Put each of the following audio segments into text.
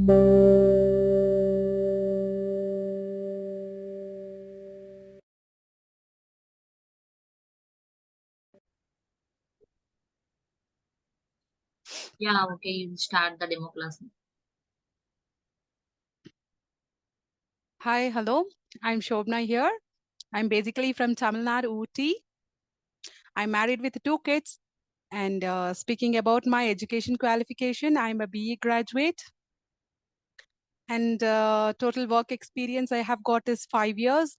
Yeah, okay, you start the demo class. Hi, hello. I'm Shobna here. I'm basically from Tamil Nadu, Ooty. I'm married with 2 kids. And speaking about my education qualification, I'm a BE graduate. And total work experience I have got is 5 years.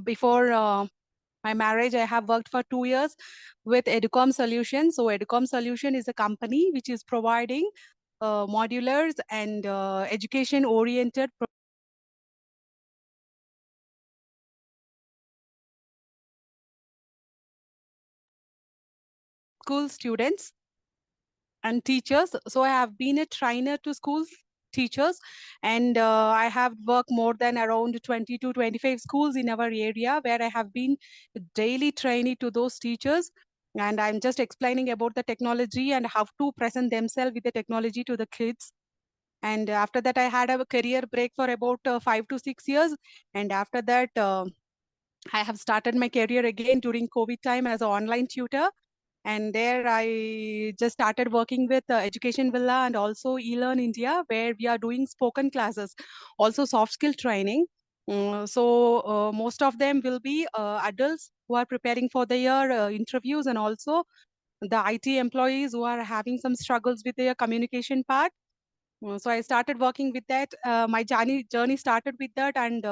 Before my marriage, I have worked for 2 years with Educom Solutions. So Educom Solution is a company which is providing modulars and education-oriented school students and teachers. So I have been a trainer to schools teachers, and I have worked more than around 20 to 25 schools in our area where I have been daily training to those teachers. And I'm just explaining about the technology and how to present themselves with the technology to the kids. And after that, I had a career break for about 5 to 6 years. And after that, I have started my career again during COVID time as an online tutor. And there I just started working with Education Villa and also eLearn India, where we are doing spoken classes, also soft skill training. So most of them will be adults who are preparing for their interviews, and also the IT employees who are having some struggles with their communication part. So I started working with that. My journey started with that, and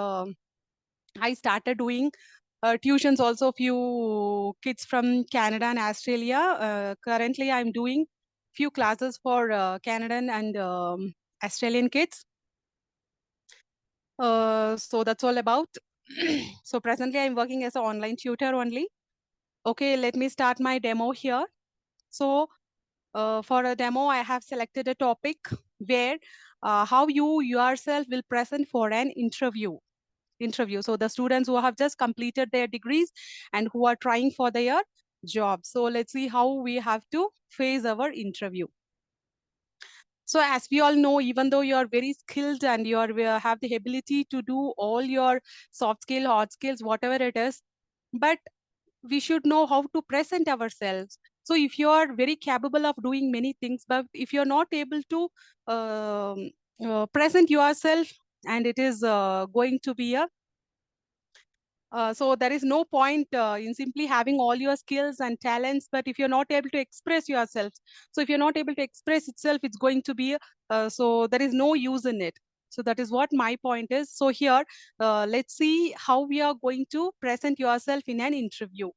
I started doing tuitions also few kids from Canada and Australia. Currently, I'm doing few classes for Canadian and Australian kids. So that's all about. So presently, I'm working as an online tutor only. Okay, let me start my demo here. So for a demo, I have selected a topic where how you yourself will present for an interview. So the students who have just completed their degrees and who are trying for their job. So let's see how we have to face our interview. So as we all know, even though you are very skilled and you are have the ability to do all your soft skill, hard skills, whatever it is, but we should know how to present ourselves. So if you are very capable of doing many things, but if you're not able to present yourself, and it is going to be a so there is no point in simply having all your skills and talents, but if you're not able to express yourself, so if you're not able to express itself, it's going to be, so there is no use in it. So that is what my point is. So here, let's see how we are going to present yourself in an interview.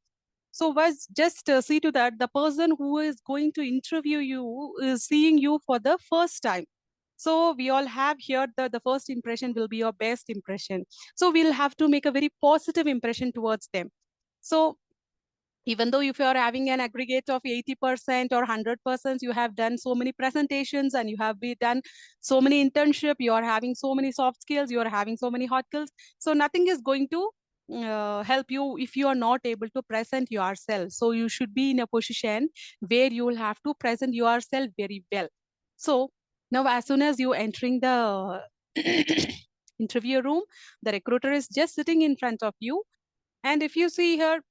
So was just see to that the person who is going to interview you is seeing you for the first time. So we all have here the first impression will be your best impression. So we'll have to make a very positive impression towards them. So even though if you are having an aggregate of 80% or 100%, you have done so many presentations and you have been done so many internship, you are having so many soft skills, you are having so many hard skills. So nothing is going to help you if you are not able to present yourself. So you should be in a position where you will have to present yourself very well. So now as soon as you entering the interview room, the recruiter is just sitting in front of you. And if you see here,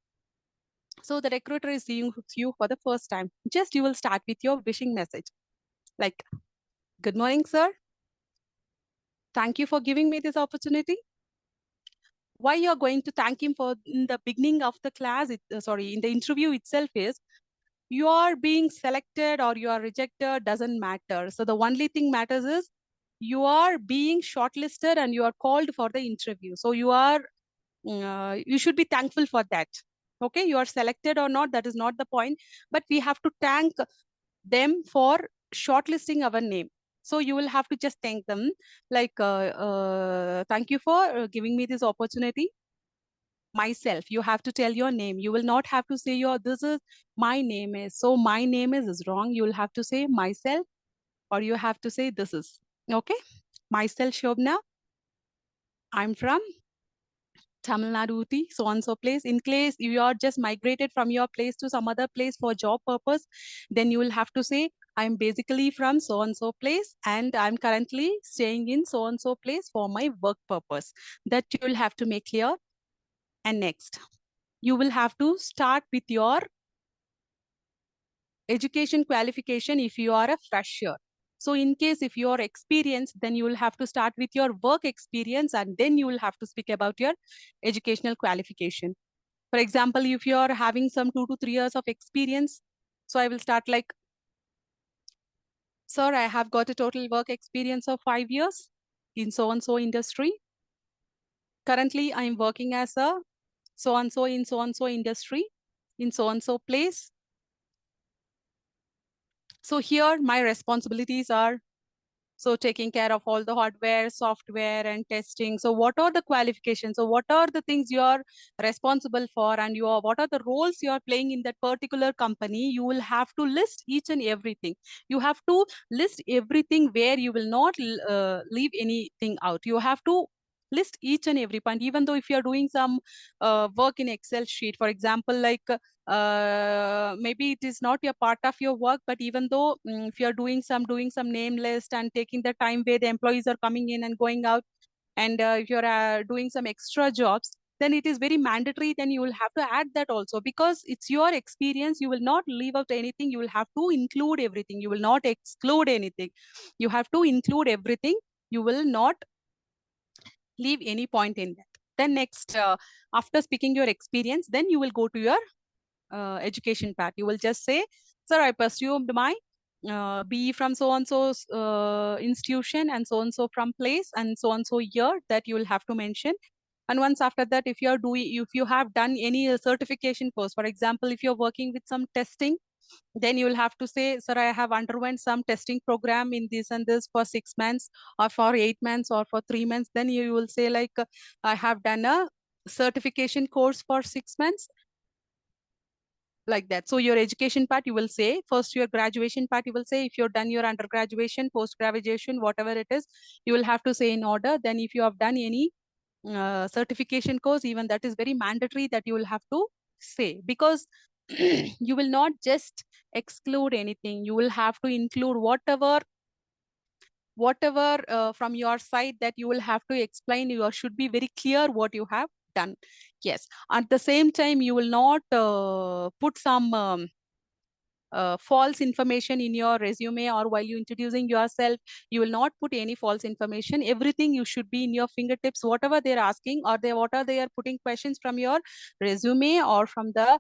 so the recruiter is seeing you for the first time. Just you will start with your wishing message. Like, good morning, sir. Thank you for giving me this opportunity. Why you're going to thank him for in the beginning of the class, in the interview itself is, you are being selected or you are rejected doesn't matter. So the only thing matters is you are being shortlisted and you are called for the interview. So you should be thankful for that. Okay, you are selected or not, that is not the point, but we have to thank them for shortlisting our name. So you will have to just thank them, like, thank you for giving me this opportunity. Myself, you have to tell your name. You will not have to say this is my name is, so my name is wrong. You will have to say myself, or you have to say this is. Okay, myself, Shobna. I'm from Tamil Nadu, so on so place. In case you are just migrated from your place to some other place for job purpose, then you will have to say I'm basically from so-and-so place and I'm currently staying in so-and-so place for my work purpose. That you will have to make clear. And next, you will have to start with your education qualification if you are a fresher. So in case if you are experienced, then you will have to start with your work experience and then you will have to speak about your educational qualification. For example, if you are having some 2 to 3 years of experience, so I will start like, sir, I have got a total work experience of 5 years in so-and-so industry. Currently, I'm working as a so-and-so in so-and-so industry, in so-and-so place. So here my responsibilities are so taking care of all the hardware, software, and testing. So what are the qualifications? So what are the things you are responsible for, and what are the roles you are playing in that particular company? You will have to list each and everything. You have to list everything where you will not leave anything out. You have to list each and every point, even though if you are doing some work in Excel sheet, for example, like maybe it is not a part of your work, but even though if you're doing some name list and taking the time where the employees are coming in and going out, and if you're doing some extra jobs, then it is very mandatory, then you will have to add that also, because it's your experience. You will not leave out anything. You will have to include everything. You will not exclude anything. You have to include everything. You will not leave any point in that. Then next, after speaking your experience, then you will go to your education part. You will just say, sir, I pursued my BE from so-and-so institution and so-and-so from place and so-and-so year, that you will have to mention. And once after that, if you have done any certification course, for example, if you're working with some testing, then you will have to say, sir, I have underwent some testing program in this and this for 6 months or for 8 months or for 3 months. Then you will say like, I have done a certification course for 6 months, like that. So your education part, you will say first. Your graduation part, you will say if you've done your undergraduation, post graduation, whatever it is, you will have to say in order. Then if you have done any certification course, even that is very mandatory, that you will have to say, because you will not just exclude anything. You will have to include whatever from your side, that you will have to explain. You should be very clear what you have done. Yes, at the same time, you will not put some false information in your resume, or while you introducing yourself, you will not put any false information. Everything you should be in your fingertips. Whatever they're asking, or what are they are putting questions from your resume or from the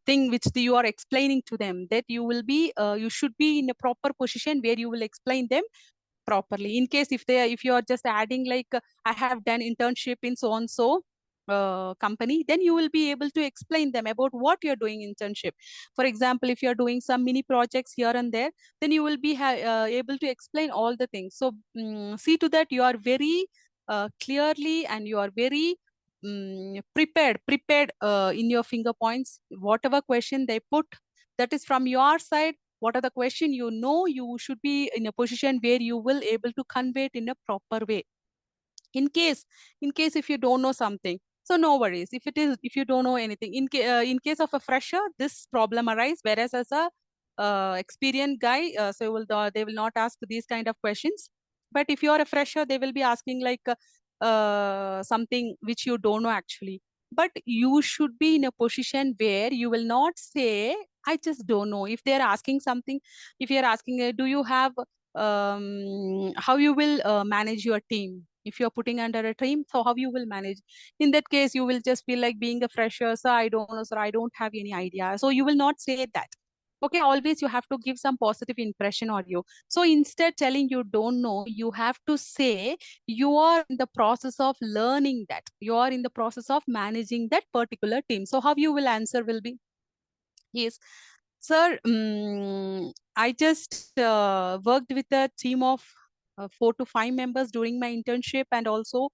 thing which you are explaining to them, that you will be you should be in a proper position where you will explain them properly. In case if you are just adding like, I have done internship in so and so company, then you will be able to explain them about what you're doing internship. For example, if you're doing some mini projects here and there, then you will be able to explain all the things. So see to that you are very clearly, and you are very prepared in your finger points. Whatever question they put, that is from your side. What are the question, you should be in a position where you will able to convey it in a proper way. In case if you don't know something, so no worries. If you don't know anything, in case of a fresher, this problem arise. Whereas as a experienced guy, they will not ask these kind of questions. But if you are a fresher, they will be asking like something which you don't know actually. But you should be in a position where you will not say, I just don't know. If they are asking something, if you are asking, do you have how you will manage your team? If you're putting under a team, so how you will manage? In that case, you will just be like being a fresher, sir, I don't know, sir, I don't have any idea. So you will not say that. Okay, always you have to give some positive impression on you. So instead telling you don't know, you have to say you are in the process of learning that. You are in the process of managing that particular team. So how you will answer will be, yes, sir, I just worked with a team of 4 to 5 members during my internship, and also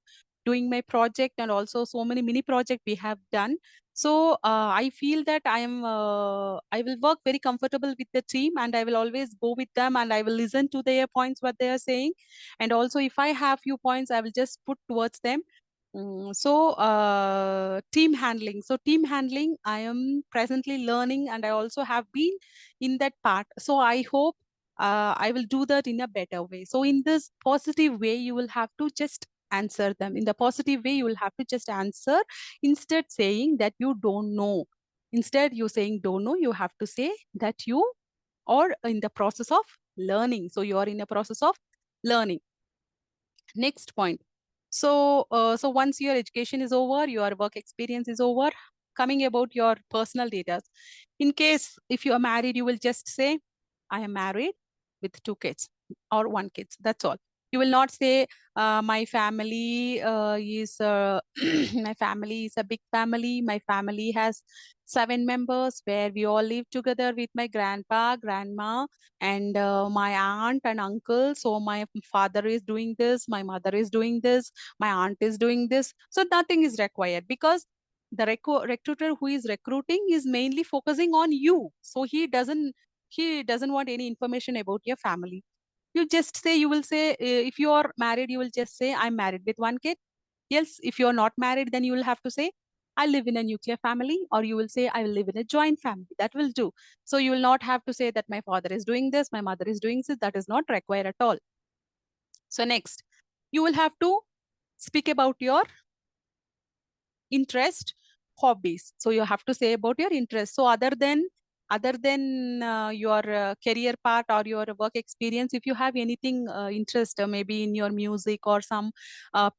doing my project, and also so many mini project we have done. So I feel that I will work very comfortable with the team, and I will always go with them, and I will listen to their points, what they are saying. And also if I have few points, I will just put towards them. Team handling. So team handling, I am presently learning, and I also have been in that part. So I hope I will do that in a better way. So in this positive way, you will have to just answer them. In the positive way, you will have to just answer instead saying that you don't know. Instead, you saying don't know, you have to say that you are in the process of learning. So you are in a process of learning. Next point. So once your education is over, your work experience is over, coming about your personal data. In case if you are married, you will just say, I am married with 2 kids or 1 kid. That's all. You will not say my family is my family is a big family. My family has 7 members where we all live together with my grandpa, grandma, and my aunt and uncle. So my father is doing this, my mother is doing this, my aunt is doing this. So nothing is required, because the recruiter who is recruiting is mainly focusing on you. So he doesn't want any information about your family. You just say, you will say, if you are married, you will just say, I'm married with 1 kid. Yes, if you're not married, then you will have to say, I live in a nuclear family, or you will say, I live in a joint family. That will do. So you will not have to say that my father is doing this, my mother is doing this. That is not required at all. So next, you will have to speak about your interest, hobbies. So you have to say about your interest. So other than your career part or your work experience, if you have anything interest, maybe in your music or some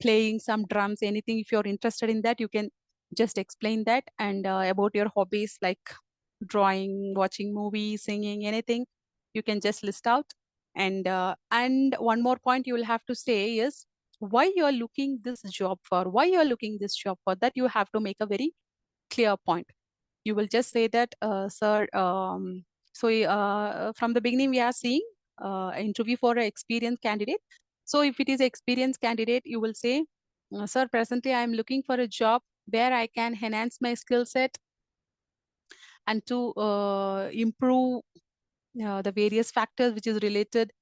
playing some drums, anything, if you're interested in that, you can just explain that. And about your hobbies like drawing, watching movies, singing, anything, you can just list out. And one more point you will have to say is why you are looking this job for, why you are looking this job for. That you have to make a very clear point. You will just say that, sir, from the beginning we are seeing interview for an experienced candidate. So if it is experienced candidate, you will say, sir, presently I am looking for a job where I can enhance my skill set and to improve the various factors which is related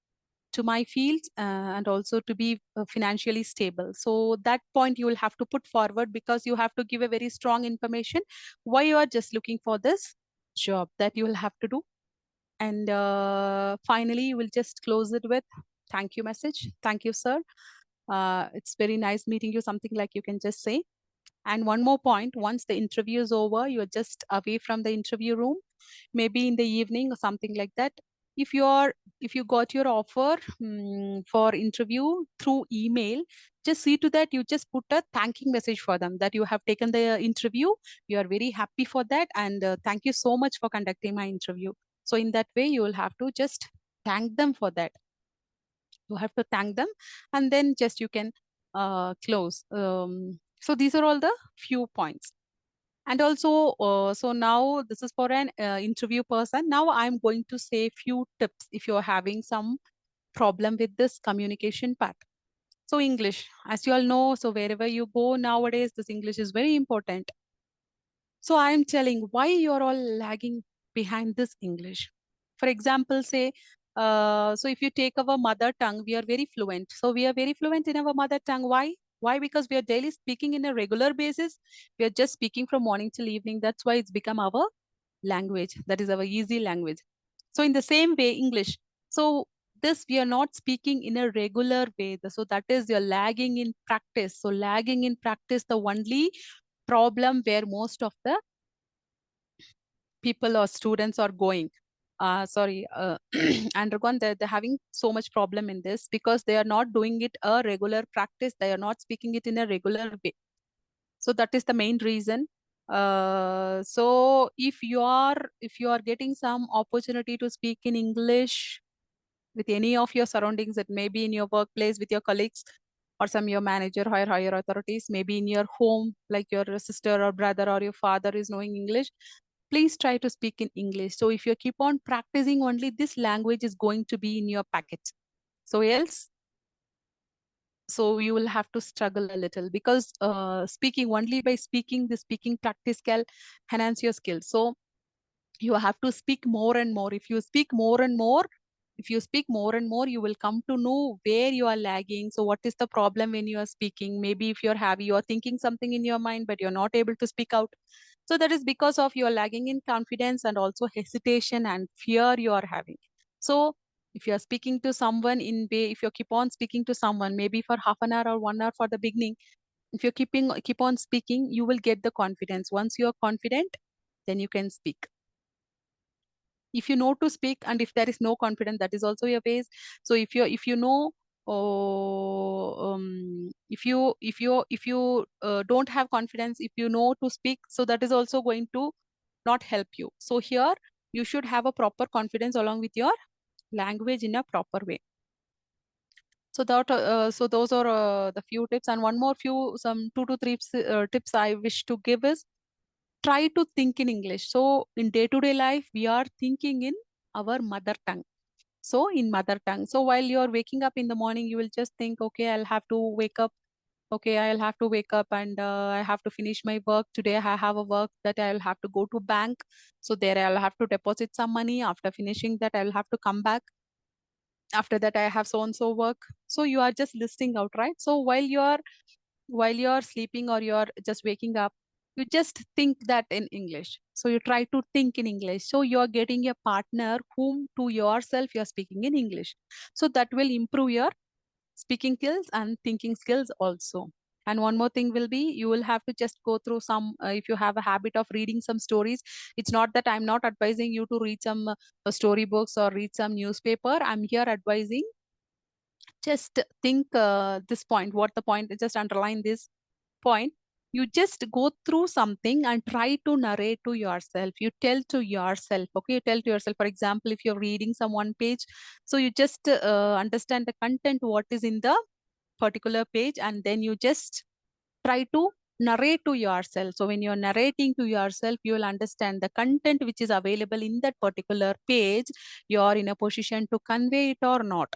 to my field, and also to be financially stable. So that point you will have to put forward, because you have to give a very strong information why you are just looking for this job. That you will have to do. And finally, you will just close it with thank you message. Thank you, sir. It's very nice meeting you. Something like you can just say. And one more point, once the interview is over, you're just away from the interview room, maybe in the evening or something like that. If you got your offer for interview through email, just see to that you just put a thanking message for them, that you have taken the interview, you are very happy for that, and thank you so much for conducting my interview. So in that way, you will have to just thank them for that. You have to thank them, and then just you can close. So these are all the few points. And also, so now this is for an interview person. Now I'm going to say few tips if you're having some problem with this communication part. So English, as you all know, so wherever you go nowadays, this English is very important. So I'm telling why you're all lagging behind this English. For example, say, so if you take our mother tongue, we are very fluent. So we are very fluent in our mother tongue. Why? Why? Because we are daily speaking in a regular basis. We are just speaking from morning till evening. That's why it's become our language. That is our easy language. So in the same way, English. So this we are not speaking in a regular way. So that is you're lagging in practice. So lagging in practice, the only problem where most of the people or students are going undergone, they're having so much problem in this, because they are not doing it a regular practice, they are not speaking it in a regular way. So that is the main reason. So if you are getting some opportunity to speak in English with any of your surroundings, it may be in your workplace with your colleagues, or some your manager or higher authorities, maybe in your home, like your sister or brother or your father is knowing English, please try to speak in English. So if you keep on practicing, only this language is going to be in your packet. So else, so you will have to struggle a little, because speaking only by speaking, the speaking practice can enhance your skills. So you have to speak more and more. If you speak more and more, If you speak more and more, you will come to know where you are lagging. So what is the problem when you are speaking? Maybe if you are thinking something in your mind, but you're not able to speak out. So that is because of your lagging in confidence and also hesitation and fear you are having. So if you are speaking to someone if you keep on speaking to someone, maybe for half an hour or 1 hour for the beginning, if you keep on speaking, you will get the confidence. Once you are confident, then you can speak. If you know to speak, and if there is no confidence, that is also your base. So if you know, if you don't have confidence, if you know to speak, so that is also going to not help you. So here you should have a proper confidence along with your language in a proper way. So those are the few tips, and one more some 2 to 3 tips I wish to give is, try to think in English. So in day-to-day life, we are thinking in our mother tongue. So in mother tongue. So while you're waking up in the morning, you will just think, okay, I'll have to wake up. Okay, I'll have to wake up and I have to finish my work. Today I have a work that I'll have to go to bank. So there I'll have to deposit some money. After finishing that, I'll have to come back. After that, I have so and so work. So you are just listing out, right? So while you're sleeping or you're just waking up, you just think that in English. So you try to think in English. So you're getting a partner whom to yourself you're speaking in English. So that will improve your speaking skills and thinking skills also. And one more thing will be, you will have to just go through some, if you have a habit of reading some stories, it's not that I'm not advising you to read some storybooks or read some newspaper. I'm here advising, just think this point, what the point, just underline this point. You just go through something and try to narrate to yourself. You tell to yourself, okay, you tell to yourself. For example, if you're reading some one page, so you just understand the content, what is in the particular page, and then you just try to narrate to yourself. So when you're narrating to yourself, you will understand the content which is available in that particular page. You're in a position to convey it or not,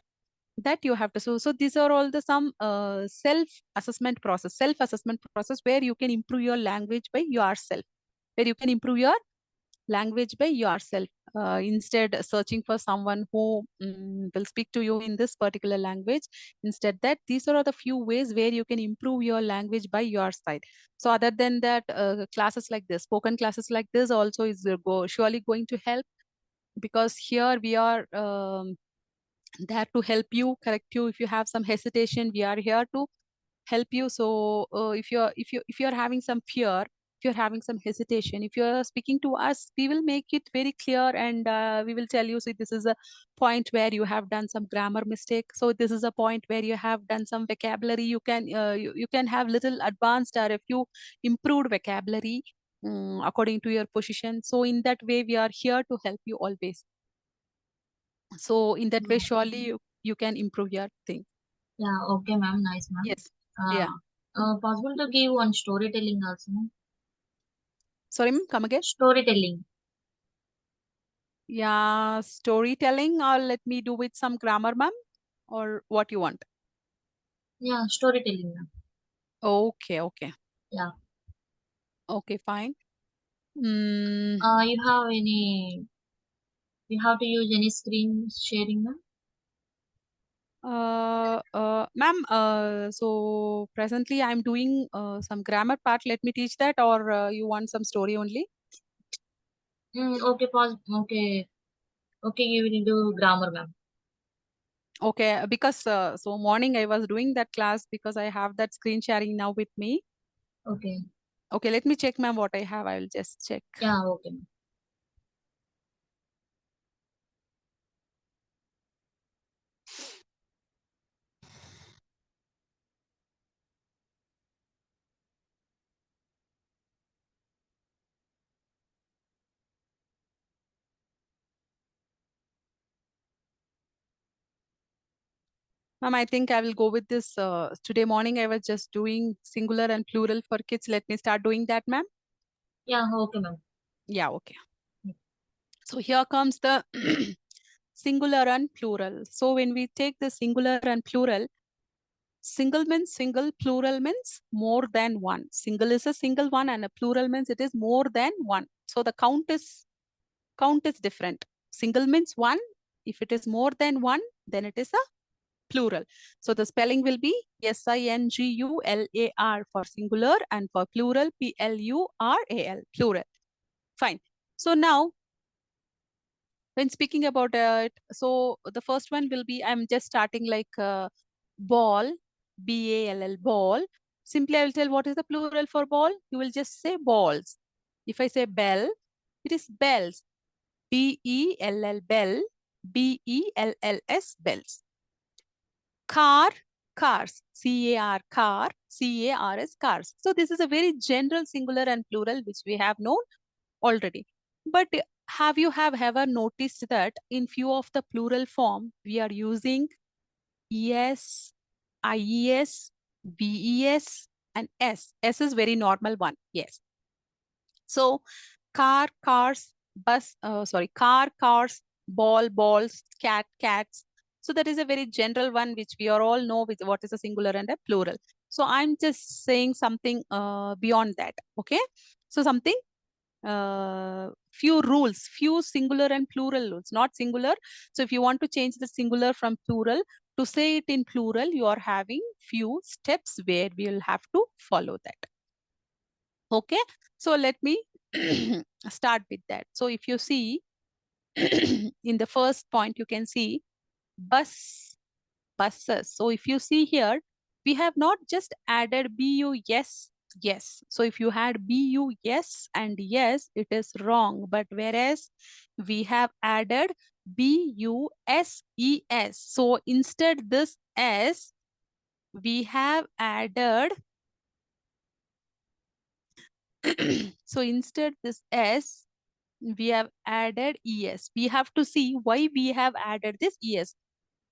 that you have to. So these are all the some self assessment process where you can improve your language by yourself, instead searching for someone who will speak to you in this particular language. Instead, that these are the few ways where you can improve your language by your side. So other than that, classes like this, spoken classes like this also is surely going to help, because here we are there to help you, correct you. If you have some hesitation, we are here to help you. So if you're having some fear, if you're having some hesitation, if you're speaking to us, we will make it very clear, and we will tell you, see, this is a point where you have done some grammar mistake. So this is a point where you have done some vocabulary. You can have little advanced or a few improved vocabulary according to your position. So in that way, we are here to help you always. So in that way, Yeah, surely you can improve your thing. yeah, okay, ma'am. Nice, ma'am. Yes. Yeah. Possible to give one storytelling also? Sorry, ma'am, come again. Storytelling. Yeah, storytelling, or let me do with some grammar, ma'am, or what you want? Yeah, storytelling, ma'am. Okay, okay, Yeah. okay, fine. Mm, You have any? You have to use any screen sharing, ma'am? ma'am, so presently I'm doing some grammar part. Let me teach that, or you want some story only? Okay, pause. Okay, okay. You will do grammar, ma'am. Okay, because so morning I was doing that class because I have that screen sharing now with me. Okay. Okay, let me check, ma'am, what I have. I will just check. Yeah. Okay, ma'am. Ma'am, I think I will go with this. Today morning, I was just doing singular and plural for kids. Let me start doing that, ma'am. Yeah. Okay, ma'am. Yeah, okay. So here comes the singular and plural. So when we take the singular and plural, single means single, plural means more than one. Single is a single one, and a plural means it is more than one. So the count is different. Single means one, If it is more than one, then it is a plural. So the spelling will be singular for singular and for plural plural, plural. Fine. So now when speaking about it, so the first one will be, I'm just starting like ball, B-A-L-L, ball. Simply I will tell what is the plural for ball. You will just say balls. If I say bell, it is bells. B-E-L-L, bell. B-E-L-L-S, bells. Car, cars. C-A-R, car. C-A-R-S, cars. So this is a very general singular and plural which we have known already. But have you ever noticed that in few of the plural form, we are using ES, IES, BES, and S. S is very normal one. Yes. So car, cars, car, cars, ball, balls, cat, cats. So that is a very general one, which we are all know with what is a singular and a plural. So I'm just saying something beyond that. Okay. So something few rules, few singular and plural rules, not singular. So if you want to change the singular from plural to say it in plural, you are having few steps where we will have to follow that. Okay, so let me start with that. So if you see in the first point, you can see bus, buses. So if you see here, we have not just added BU, yes, yes. So if you had BU, yes, and yes, it is wrong. But whereas we have added BUSES. So instead this S, we have added, so instead this S, we have added ES. We have to see why we have added this ES.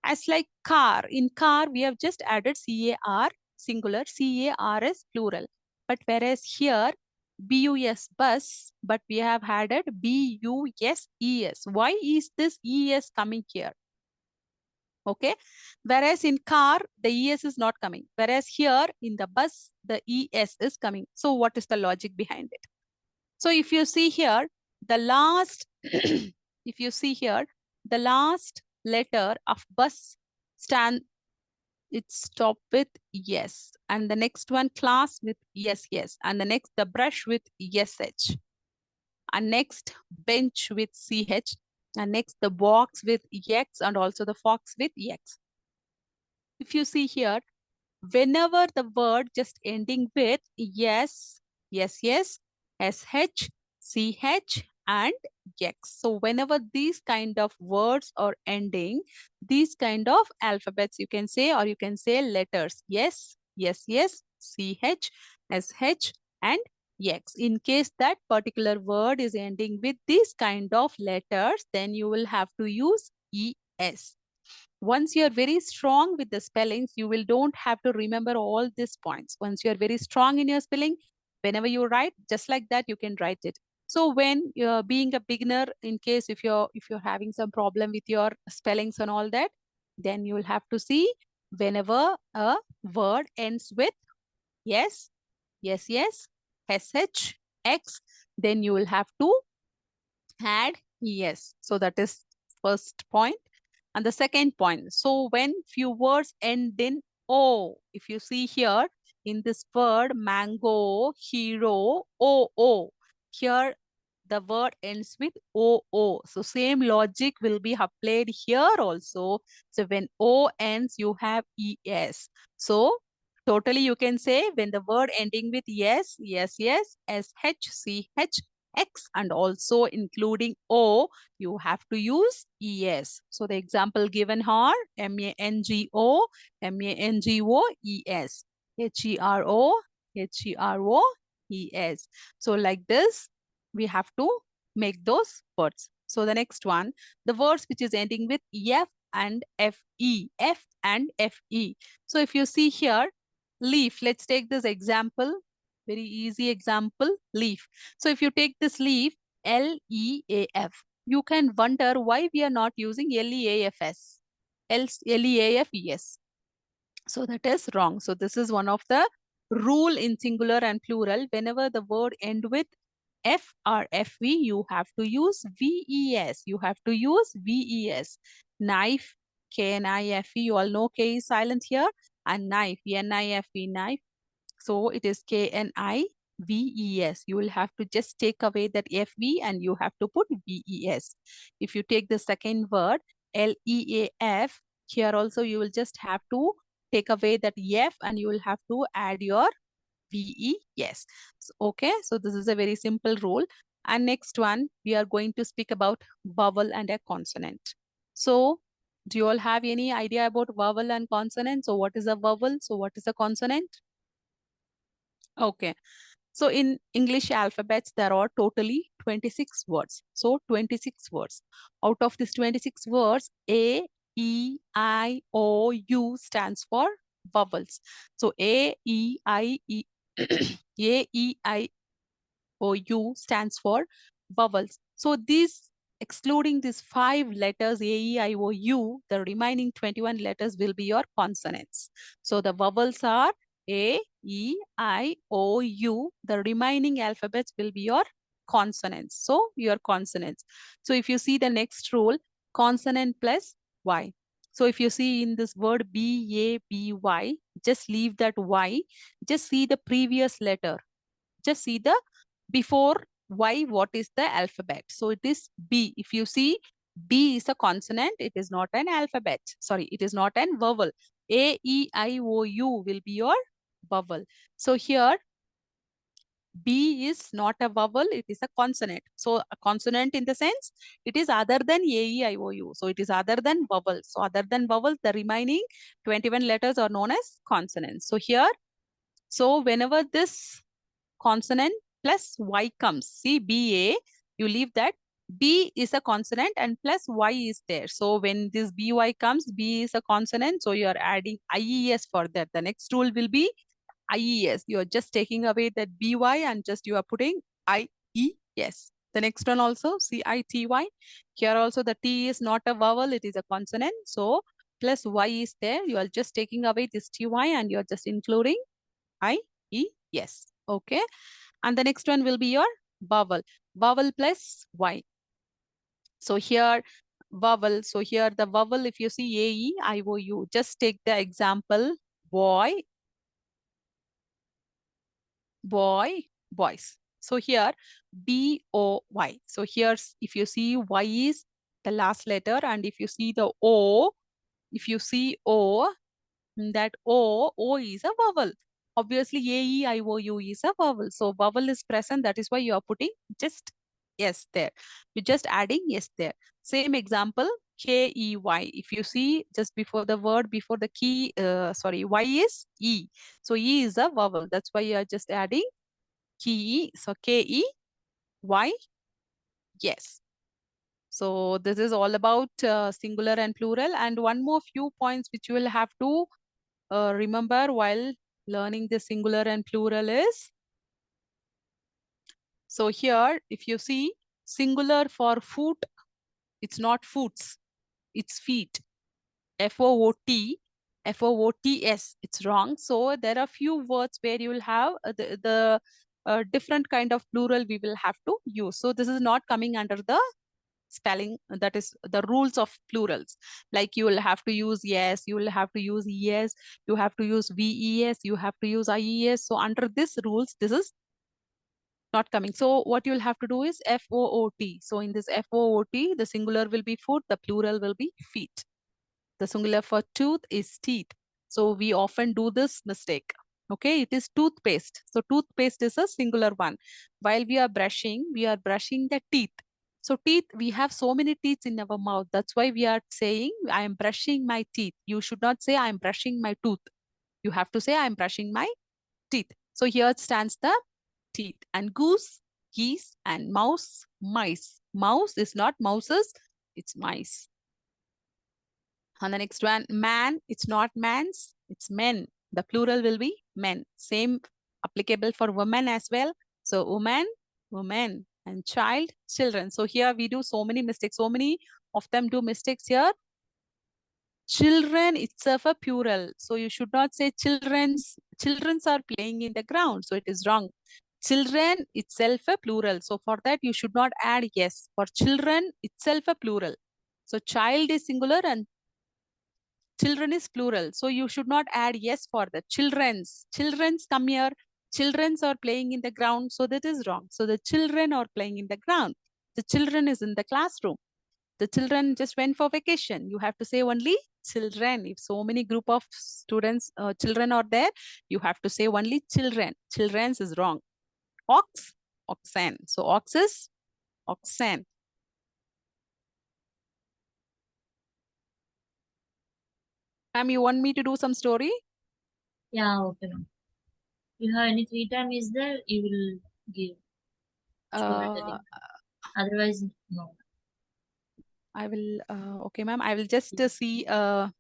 As like car, in car, we have just added CAR, singular, CARS, plural. But whereas here, BUS, bus, but we have added BUSES. Why is this ES coming here? Okay. Whereas in car, the ES is not coming. Whereas here in the bus, the ES is coming. So what is the logic behind it? So if you see here, the last, if you see here, the last letter of bus stand, it stop with yes. And the next one class with yes, yes. And the next, the brush with SH. And next, bench with CH. And next, the box with X and also the fox with X. If you see here, whenever the word just ending with yes, yes, yes, SH, CH, and X. So whenever these kind of words are ending, these kind of alphabets you can say, or you can say letters, yes, yes, yes, CH, SH, and X. In case that particular word is ending with these kind of letters, then you will have to use ES. Once you're very strong with the spellings, you will don't have to remember all these points. Once you're very strong in your spelling, whenever you write, just like that, you can write it. So when you're being a beginner, in case if you're having some problem with your spellings and all that, then you will have to see whenever a word ends with yes, yes, yes, SH, X, then you will have to add yes. So that is first point. And the second point, so when few words end in O, if you see here in this word mango, hero, O, here the word ends with O. So same logic will be applied here also. So when O ends, you have ES. So totally you can say when the word ending with yes, yes, yes, SH, CH, X, and also including O, you have to use ES. So the example given are MANGO, MANGO, ES, HERO, HERO, ES. So like this, we have to make those words. So the next one, the words which is ending with F and FE, F and FE. So if you see here, leaf, let's take this example, very easy example, leaf. So if you take this leaf, LEAF, you can wonder why we are not using LEAFS, LEAFES. So that is wrong. So this is one of the rule in singular and plural. Whenever the word end with F or FV, you have to use VES. You have to use VES. Knife, K-N-I-F-E. You all know K is silent here. And knife, N-I-F-E, knife. So it is K-N-I-V-E-S. You will have to just take away that F-V and you have to put V-E-S. If you take the second word, L-E-A-F, here also you will just have to take away that F and you will have to add your V-E-S. So, okay, so this is a very simple rule. And next one, we are going to speak about vowel and a consonant. So do you all have any idea about vowel and consonant? So what is a vowel? So what is a consonant? Okay. So in English alphabets, there are totally 26 words. So 26 words. Out of these 26 words, A, E, I, O, U stands for vowels. So A, E, I, E, A, E, I, O, U stands for vowels. So these, excluding these 5 letters, A, E, I, O, U, the remaining 21 letters will be your consonants. So the vowels are A, E, I, O, U. The remaining alphabets will be your consonants. So your consonants. So if you see the next rule, consonant plus Y. So if you see in this word B-A-B-Y, just leave that Y. Just see the previous letter. Just see the before Y, what is the alphabet? So it is B. If you see, B is a consonant. It is not an alphabet. Sorry, it is not an vowel. A, E, I, O, U will be your vowel. So here, B is not a vowel. It is a consonant. So a consonant in the sense, it is other than A, E, I, O, U. So it is other than vowels. So other than vowels, the remaining 21 letters are known as consonants. So here, so whenever this consonant plus Y comes. See BA, you leave that. B is a consonant and plus Y is there. So when this BY comes, B is a consonant. So you are adding IES for that. The next rule will be IES. You are just taking away that BY and just you are putting IES. The next one also CITY. Here also the T is not a vowel. It is a consonant. So plus Y is there. You are just taking away this TY and you are just including IES. Okay. And the next one will be your vowel. Vowel plus Y. So here, vowel. So here the vowel, if you see A, E, I, O, U, just take the example, boy, boy, boys. So here, B, O, Y. So here, if you see Y is the last letter, and if you see the O, if you see O, that O is a vowel. Obviously, A, E, I, O, U is a vowel. So vowel is present. That is why you are putting just yes there. You're just adding yes there. Same example, K, E, Y. If you see just before the word, before the key, Y is E. So E is a vowel. That's why you are just adding key. So K, E, Y, yes. So this is all about singular and plural. And one more few points which you will have to remember while learning the singular and plural is, so here if you see singular for foot, it's not foots, it's feet. F-O-O-T, F-O-O-T-S, it's wrong. So there are few words where you will have the different kind of plural we will have to use. So this is not coming under the spelling, that is the rules of plurals. Like you will have to use yes, you will have to use yes, you have to use VES, you have to use IES. So under this rules, this is not coming. So what you'll have to do is FOOT. So in this FOOT, the singular will be foot, the plural will be feet. The singular for tooth is teeth. So we often do this mistake. Okay, it is toothpaste. So toothpaste is a singular one. While we are brushing the teeth. So teeth, we have so many teeth in our mouth. That's why we are saying, I am brushing my teeth. You should not say, I am brushing my tooth. You have to say, I am brushing my teeth. So here stands the teeth. And goose, geese, and mouse, mice. Mouse is not mouses, it's mice. And the next one, man, it's not mans, it's men. The plural will be men. Same applicable for women as well. So woman, women, and child, children. So here we do so many mistakes. So many of them do mistakes here. Children itself a plural. So you should not say children's. Children's are playing in the ground. So it is wrong. Children itself a plural. So for that you should not add yes. For children itself a plural. So child is singular and children is plural. So you should not add yes for the children's. Children's come here. Children's are playing in the ground. So that is wrong. So the children are playing in the ground. The children is in the classroom. The children just went for vacation. You have to say only children. If so many group of students, children are there, you have to say only children. Children's is wrong. Ox, oxen. So ox is oxen. Ma'am, you want me to do some story? Yeah, okay, ma'am. You have any free time is there, you will give show me the Uh, link. Otherwise, no. I will, okay, ma'am, I will just see, I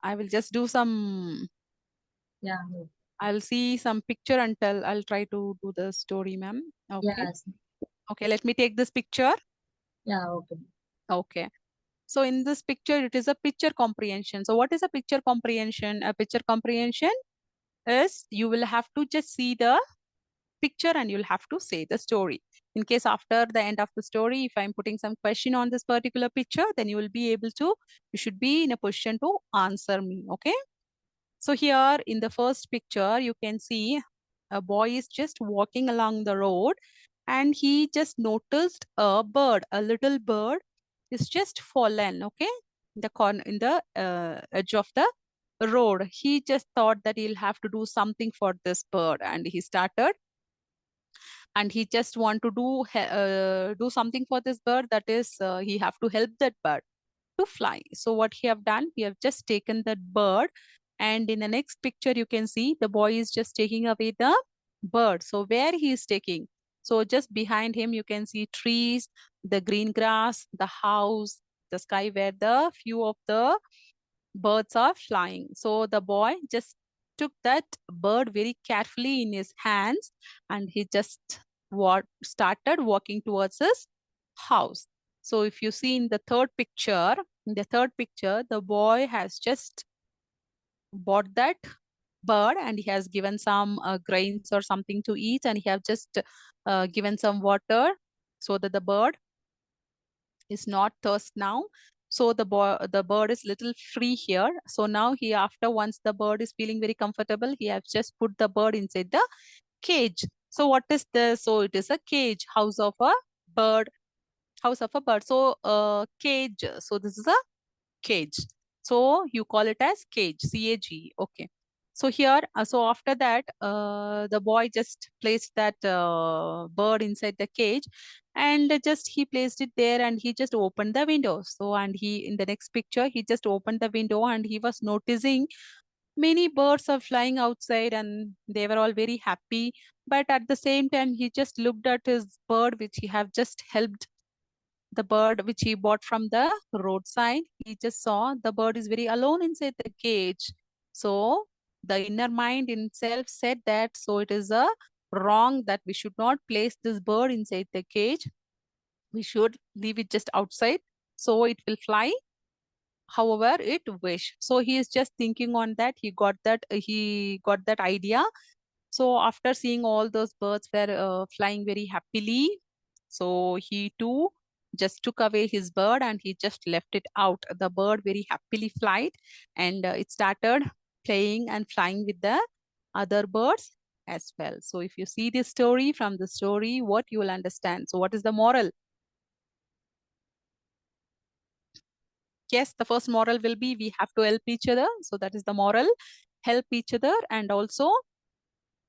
will just do some, Yeah, no. I'll see some picture until I'll try to do the story, ma'am. Okay. Yes. Okay, let me take this picture. Yeah, okay. Okay. So in this picture, it is a picture comprehension. So what is a picture comprehension? A picture comprehension is you will have to just see the picture and you'll have to say the story. In case after the end of the story, if I'm putting some question on this particular picture, then you will be able to, you should be in a position to answer me. Okay. So here in the first picture, you can see a boy is just walking along the road and he just noticed a bird, a little bird is just fallen, okay, in the corner, in the edge of the road. He just thought that he'll have to do something for this bird and he started and he just want to do something for this bird, that is he have to help that bird to fly. So what he have done, he have just taken that bird and in the next picture you can see the boy is just taking away the bird. So where he is taking, so just behind him you can see trees, the green grass, the house, the sky where the few of the birds are flying. So the boy just took that bird very carefully in his hands and he just started walking towards his house. So if you see in the third picture, the boy has just bought that bird and he has given some grains or something to eat and he have just given some water so that the bird is not thirst now. So the bird is little free here. So now he, after once the bird is feeling very comfortable, he has just put the bird inside the cage. So what is this? So it is a cage, house of a bird, house of a bird. So cage. So this is a cage. So you call it as cage, C-A-G. Okay. So here, so after that, the boy just placed that bird inside the cage and just he placed it there and he just opened the window. So, and he, in the next picture, he just opened the window and he was noticing many birds are flying outside and they were all very happy. But at the same time, he just looked at his bird, which he have just helped, the bird which he bought from the roadside. He just saw the bird is very alone inside the cage. So the inner mind in itself said that, so it is a wrong that we should not place this bird inside the cage. We should leave it just outside so it will fly however it wish. So he is just thinking on that. He got that idea. So after seeing all those birds were flying very happily, so he too just took away his bird and he just left it out. The bird very happily flight and it started playing and flying with the other birds as well. So if you see this story, from the story, what you will understand. So what is the moral? Yes, the first moral will be we have to help each other. So that is the moral. Help each other and also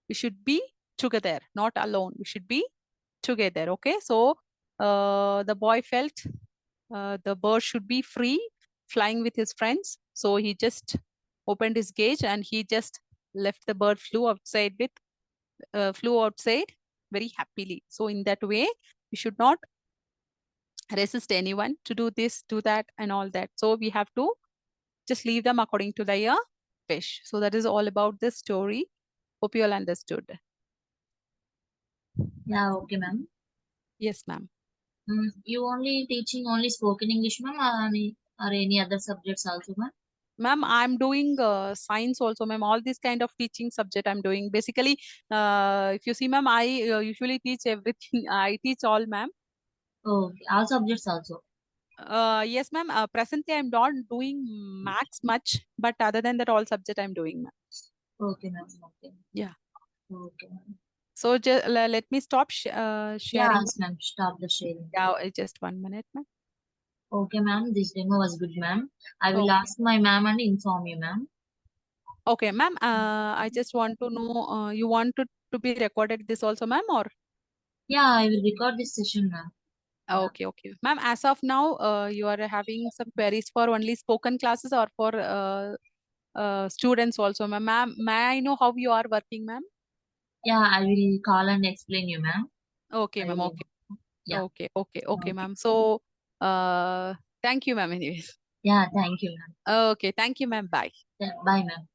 we should be together, not alone. We should be together. Okay. So the boy felt the bird should be free, flying with his friends. So he just opened his cage and he just left the bird flew outside very happily. So in that way, we should not resist anyone to do this, do that, and all that. So we have to just leave them according to their wish. So that is all about this story. Hope you all understood. Yeah, okay, ma'am. Yes, ma'am. You only teaching only spoken English, ma'am, or any other subjects also, ma'am? Ma'am, I'm doing science also, ma'am. All this kind of teaching subject I'm doing. Basically, if you see, ma'am, I usually teach everything. I teach all, ma'am. Okay, all subjects also. Yes, ma'am. Presently, I'm not doing max much, but other than that, all subject I'm doing, ma'am. Okay, ma'am. Okay. Yeah. Okay, ma'am. So just let me stop Yeah, sharing. yes, ma'am. Stop the sharing. Yeah, just 1 minute, ma'am. Okay, ma'am. This demo was good, ma'am. I will Okay. ask my ma'am and inform you, ma'am. Okay, ma'am. I just want to know, you want to be recorded this also, ma'am, or? Yeah, I will record this session, ma'am. Yeah. Okay, okay. Ma'am, as of now, you are having some queries for only spoken classes or for students also, ma'am. Ma'am, may I know how you are working, ma'am? Yeah, I will call and explain you, ma'am. Okay, I ma'am. will. Okay, Yeah. okay, okay, okay, Okay. ma'am. So, thank you, ma'am. Anyways. Yeah, thank you, ma'am. Okay, thank you, ma'am. Bye. Yeah, bye, ma'am.